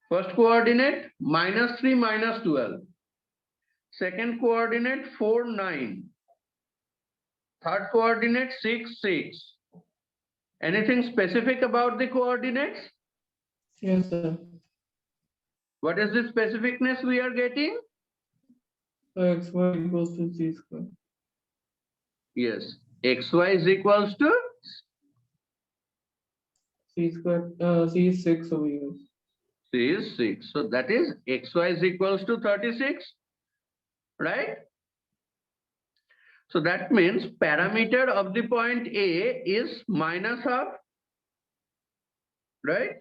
First coordinate -3, -12. Second coordinate 4, 9. Third coordinate 6, 6. Anything specific about the coordinates? Yes, sir. What is the specificness we are getting? So xy equals to c square. Yes, xy is equals to C square, c is 6 over here. c is 6. So that is xy is equals to 36, right? So that means parameter of the point A is -12, right?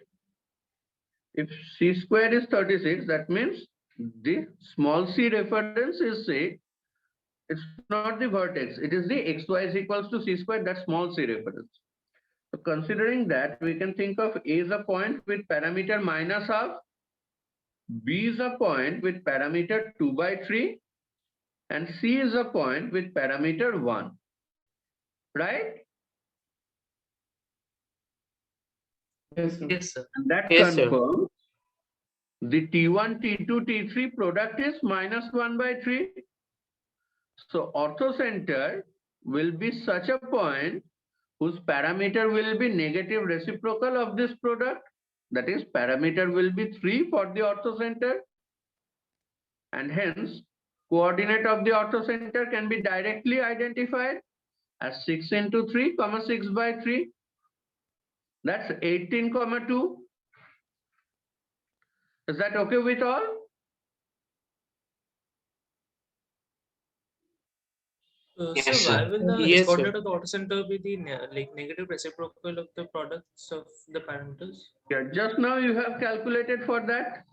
If c square is 36, that means the small c reference is say, it's not the vertex, it is the xy is equals to c square, that small c reference. So considering that, we can think of A is a point with parameter -12, B is a point with parameter 2/3, and C is a point with parameter 1, right? Yes, sir. Yes, sir. And that Yes, sir. confirms the T1, T2, T3 product is -1/3. So orthocenter will be such a point whose parameter will be negative reciprocal of this product. That is, parameter will be 3 for the orthocenter. And hence, coordinate of the orthocenter can be directly identified as 6 into 3, 6/3. That's 18,2. Is that okay with all? Yes, So sir. why will the Yes, sir. coordinate of the orthocenter be the negative reciprocal of the products of the parameters? Yeah, just now you have calculated for that.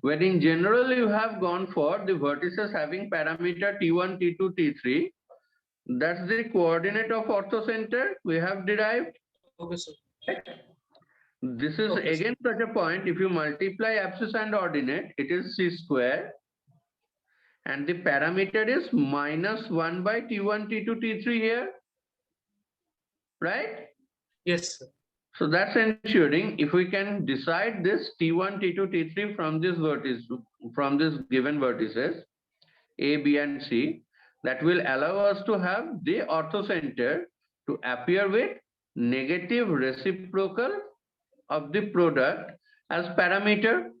When in general you have gone for the vertices having parameter T1, T2, T3. That's the coordinate of orthocenter we have derived. Okay, sir. This is Okay, again such a point. If you multiply abscissa and ordinate, it is c square. And the parameter is -1 by T1, T2, T3 here. Right? Yes, sir. So that's ensuring if we can decide this T1, T2, T3 from this vertex, from this given vertices, A, B, and C, that will allow us to have the orthocenter to appear with negative reciprocal of the product as parameter.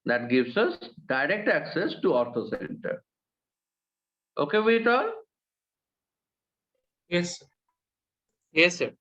That gives us direct access to orthocenter. Okay with all? Yes, sir. Yes, sir.